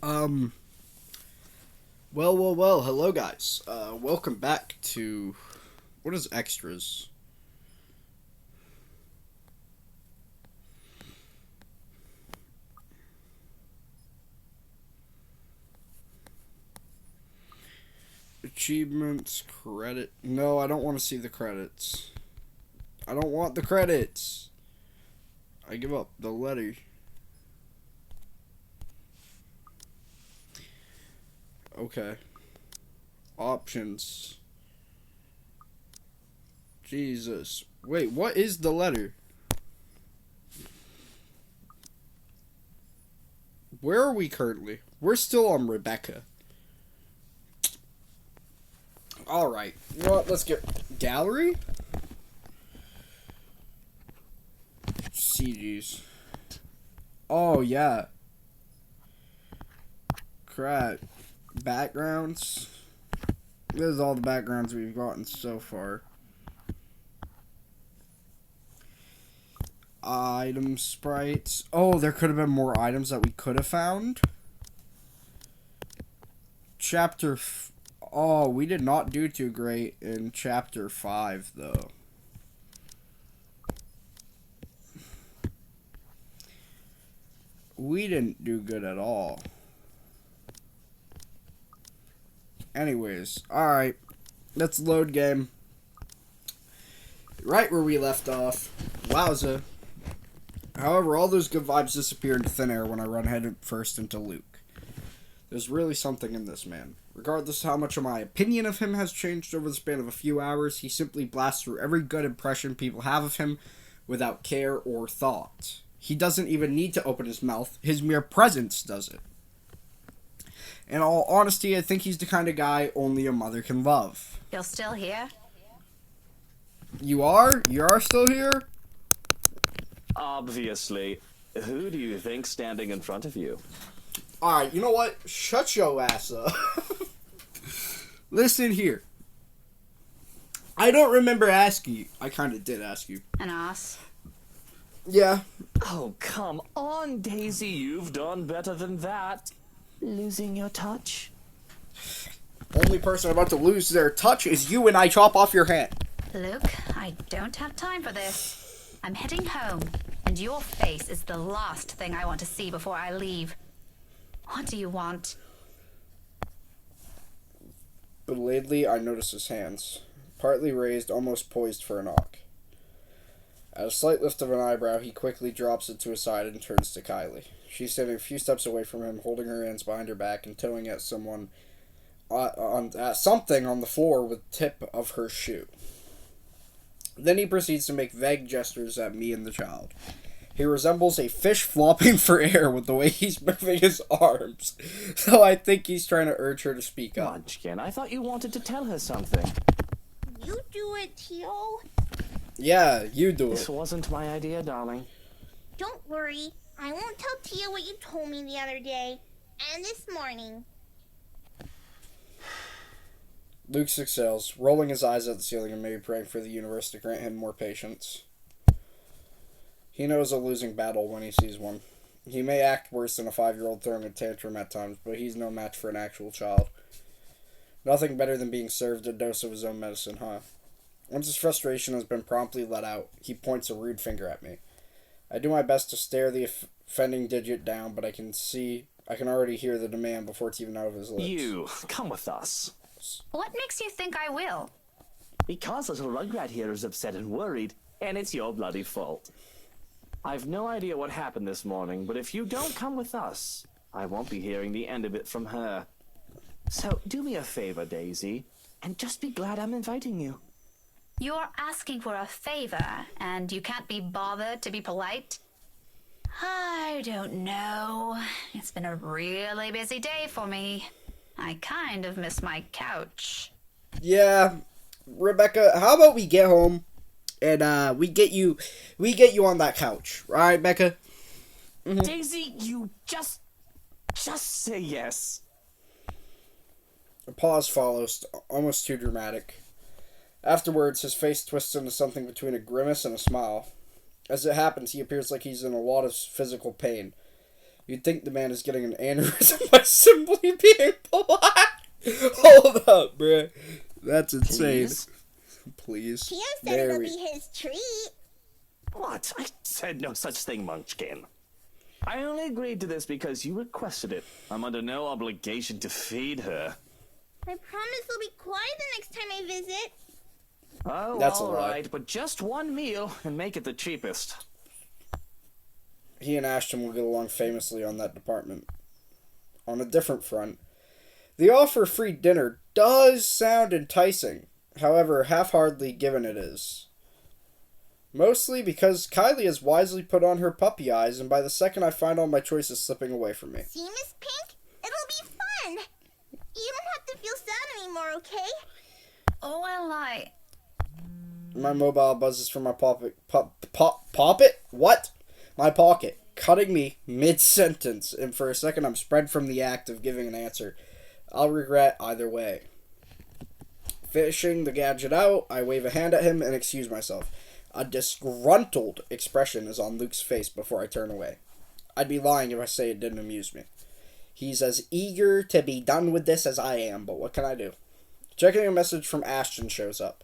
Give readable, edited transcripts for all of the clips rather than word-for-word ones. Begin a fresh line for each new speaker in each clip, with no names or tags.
Um, well, hello guys. Welcome back to, what is extras? Achievements, credit. No, I don't want to see the credits. I don't want the credits. I give up the letter. Okay. Options. Jesus. Wait, what is the letter? Where are we currently? We're still on Rebecca. Alright. You know what? Let's get... Gallery? CGs. Oh, yeah. Crap. Backgrounds. This is all the backgrounds we've gotten so far. Item sprites. Oh, there could have been more items that we could have found. Oh, we did not do too great in chapter 5, though. We didn't do good at all. Anyways, alright. Let's load game. Right where we left off. Wowza. However, all those good vibes disappear into thin air when I run head first into Luke. There's really something in this man. Regardless of how much of my opinion of him has changed over the span of a few hours, he simply blasts through every good impression people have of him without care or thought. He doesn't even need to open his mouth. His mere presence does it. In all honesty, I think he's the kind of guy only a mother can love.
You're still here?
You are? You are still here?
Obviously. Who do you think standing in front of you?
Alright, you know what? Shut your ass up. Listen here. I don't remember asking you. I kind of did ask you.
An ass?
Yeah.
Oh, come on, Daisy. You've done better than that. Losing your touch?
Only person about to lose their touch is you when I chop off your hand.
Luke, I don't have time for this. I'm heading home, and your face is the last thing I want to see before I leave. What do you want?
Belatedly, I notice his hands, partly raised, almost poised for a knock. At a slight lift of an eyebrow, he quickly drops it to his side and turns to Kylie. She's standing a few steps away from him, holding her hands behind her back and towing at something on the floor with the tip of her shoe. Then he proceeds to make vague gestures at me and the child. He resembles a fish flopping for air with the way he's moving his arms, so I think he's trying to urge her to speak up.
Munchkin, I thought you wanted to tell her something.
You do it, Tio.
Yeah, you do
This
it.
wasn't my idea, darling.
Don't worry. I won't tell Tio what you told me the other day and this morning.
Luke exhales, rolling his eyes at the ceiling and maybe praying for the universe to grant him more patience. He knows a losing battle when he sees one. He may act worse than a 5-year-old throwing a tantrum at times, but he's no match for an actual child. Nothing better than being served a dose of his own medicine, huh? Once his frustration has been promptly let out, he points a rude finger at me. I do my best to stare the offending digit down, but I can already hear the demand before it's even out of his lips.
You, come with us.
What makes you think I will?
Because little Rugrat here is upset and worried, and it's your bloody fault. I've no idea what happened this morning, but if you don't come with us, I won't be hearing the end of it from her. So do me a favor, Daisy, and just be glad I'm inviting you.
You're asking for a favor, and you can't be bothered to be polite? I don't know. It's been a really busy day for me. I kind of miss my couch.
Yeah, Rebecca, how about we get home and we get you on that couch, right, Becca?
Mm-hmm. Daisy, you just say yes.
A pause follows, almost too dramatic. Afterwards, his face twists into something between a grimace and a smile. As it happens, he appears like he's in a lot of physical pain. You'd think the man is getting an aneurysm by simply being polite. Hold up, bruh. That's insane. Please.
Tio said it'll be his treat.
What? I said no such thing, Munchkin. I only agreed to this because you requested it. I'm under no obligation to feed her.
I promise I'll be quiet the next time I visit.
Oh,
That's a
all
lie.
right, but just one meal and make it the cheapest.
He and Ashton will get along famously on that department. On a different front, the offer of free dinner does sound enticing, however half-heartedly given it is. Mostly because Kylie has wisely put on her puppy eyes, and by the second I find all my choices slipping away from me.
See, Miss Pink? It'll be fun. You don't have to feel sad anymore, okay?
Oh, well,
My mobile buzzes from my pocket. Poppet? What? My pocket, cutting me mid-sentence, and for a second I'm spread from the act of giving an answer. I'll regret either way. Fishing the gadget out, I wave a hand at him and excuse myself. A disgruntled expression is on Luke's face before I turn away. I'd be lying if I say it didn't amuse me. He's as eager to be done with this as I am, but what can I do? Checking a message from Ashton shows up.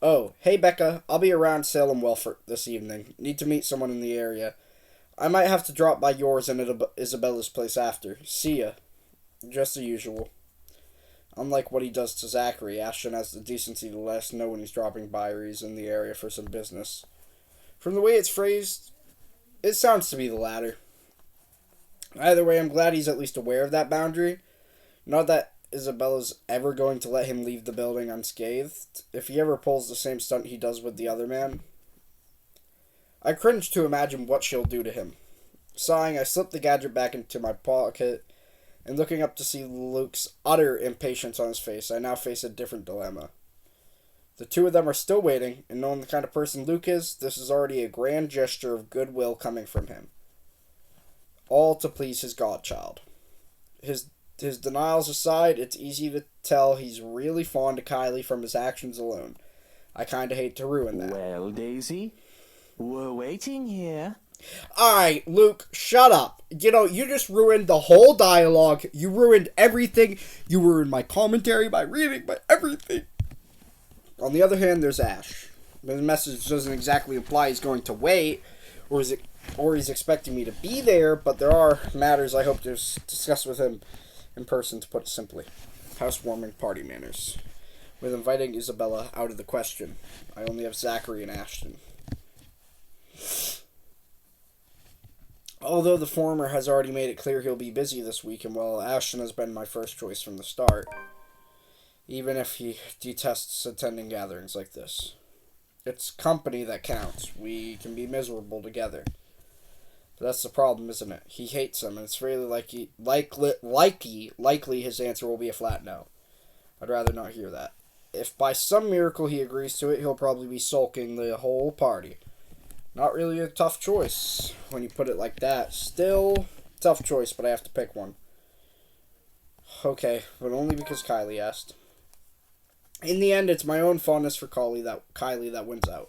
Oh, hey Becca, I'll be around Salem Welford this evening. Need to meet someone in the area. I might have to drop by yours and Isabella's place after. See ya. Just the usual. Unlike what he does to Zachary, Ashton has the decency to let us know when he's dropping by or he's in the area for some business. From the way it's phrased, it sounds to be the latter. Either way, I'm glad he's at least aware of that boundary. Not that Isabella's ever going to let him leave the building unscathed, if he ever pulls the same stunt he does with the other man. I cringe to imagine what she'll do to him. Sighing, I slip the gadget back into my pocket, and looking up to see Luke's utter impatience on his face, I now face a different dilemma. The two of them are still waiting, and knowing the kind of person Luke is, this is already a grand gesture of goodwill coming from him. All to please his godchild. His denials aside, it's easy to tell he's really fond of Kylie from his actions alone. I kinda hate to ruin that.
Well, Daisy, we're waiting here.
Alright, Luke, shut up. You know, you just ruined the whole dialogue. You ruined everything. You ruined my commentary by reading my everything. On the other hand, there's Ash. The message doesn't exactly imply he's going to wait, or he's expecting me to be there, but there are matters I hope to discuss with him in person, to put it simply. Housewarming party manners. With inviting Isabella out of the question, I only have Zachary and Ashton. Although the former has already made it clear he'll be busy this week, and while Ashton has been my first choice from the start, even if he detests attending gatherings like this. It's company that counts. We can be miserable together. But that's the problem, isn't it? He hates him, and it's really likely his answer will be a flat no. I'd rather not hear that. If by some miracle he agrees to it, he'll probably be sulking the whole party. Not really a tough choice when you put it like that. Still, tough choice, but I have to pick one. Okay, but only because Kylie asked. In the end, it's my own fondness for Kylie that wins out.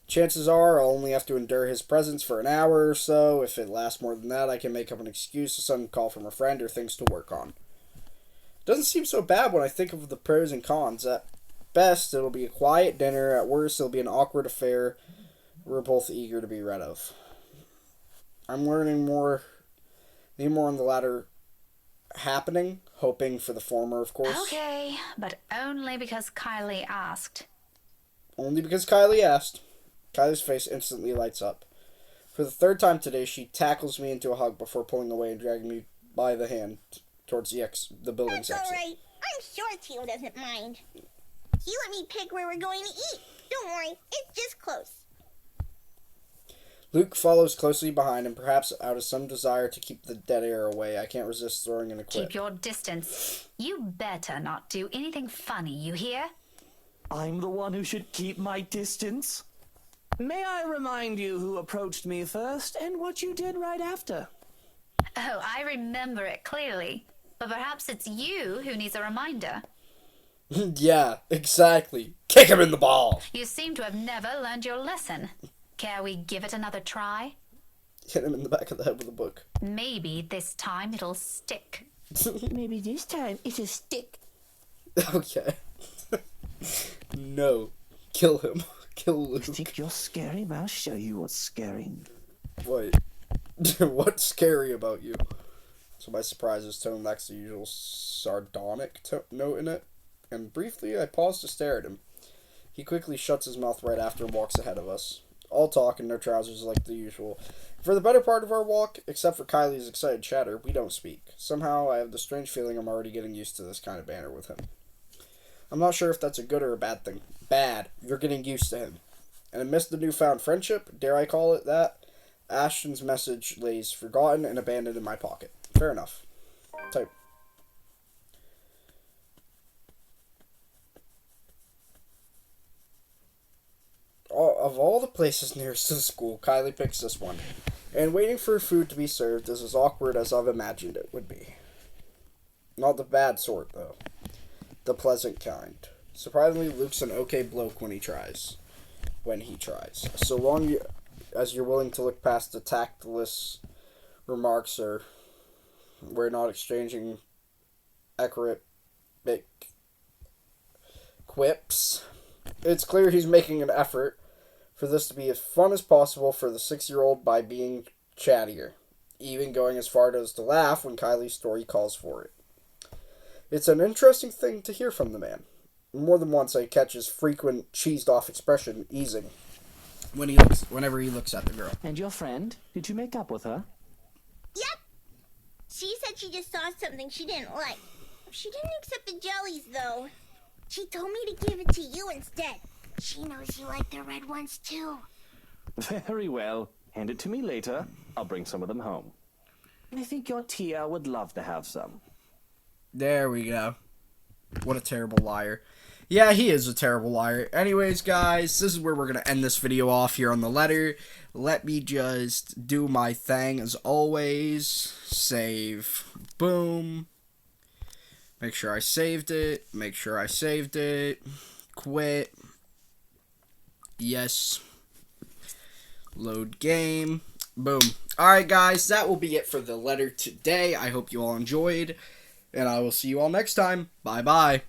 Chances are I'll only have to endure his presence for an hour or so. If it lasts more than that, I can make up an excuse, a sudden call from a friend, or things to work on. Doesn't seem so bad when I think of the pros and cons. At best, it'll be a quiet dinner. At worst, it'll be an awkward affair we're both eager to be rid of. I'm learning more on the latter happening, hoping for the former, of course.
Okay, but only because Kylie asked.
Only because Kylie asked. Kylie's face instantly lights up. For the third time today, she tackles me into a hug before pulling away and dragging me by the hand towards the building's
That's
exit.
alright. I'm sure Tio doesn't mind. He let me pick where we're going to eat. Don't worry, it's just close.
Luke follows closely behind, and perhaps out of some desire to keep the dead air away, I can't resist throwing in a quip.
Keep your distance. You better not do anything funny, you hear?
I'm the one who should keep my distance. May I remind you who approached me first and what you did right after?
Oh, I remember it clearly. But perhaps it's you who needs a reminder.
Yeah, exactly. Kick him in the ball!
You seem to have never learned your lesson. Care we give it another try?
Hit him in the back of the head with a book.
Maybe this time it'll stick.
Maybe this time it'll stick.
Okay. No. Kill him. Kill Luke.
Think you're scary? I'll show you what's scary.
Wait. What's scary about you? So my surprise's tone lacks the usual sardonic note in it. And briefly, I paused to stare at him. He quickly shuts his mouth right after and walks ahead of us. All talk and no trousers like the usual. For the better part of our walk, except for Kylie's excited chatter, we don't speak. Somehow, I have the strange feeling I'm already getting used to this kind of banter with him. I'm not sure if that's a good or a bad thing. Bad. You're getting used to him. And amidst the newfound friendship, dare I call it that, Ashton's message lays forgotten and abandoned in my pocket. Fair enough. Type. Of all the places nearest to the school, Kylie picks this one. And waiting for food to be served is as awkward as I've imagined it would be. Not the bad sort, though. The pleasant kind. Surprisingly, Luke's an okay bloke when he tries. So long as you're willing to look past the tactless remarks or we're not exchanging accurate quips. It's clear he's making an effort for this to be as fun as possible for the 6-year-old by being chattier, even going as far as to laugh when Kylie's story calls for it. It's an interesting thing to hear from the man. More than once I catch his frequent cheesed-off expression easing whenever he looks at the girl.
And your friend? Did you make up with her?
Yep. She said she just saw something she didn't like. She didn't accept the jellies, though. She told me to give it to you instead. She knows you like the red ones, too.
Very well. Hand it to me later. I'll bring some of them home. I think your Tia would love to have some.
There we go. What a terrible liar. Yeah, he is a terrible liar. Anyways, guys, this is where we're going to end this video off here on the letter. Let me just do my thing as always. Save. Boom. Make sure I saved it. Quit. Yes. Load game. Boom. Alright, guys, that will be it for the letter today. I hope you all enjoyed. And I will see you all next time. Bye-bye.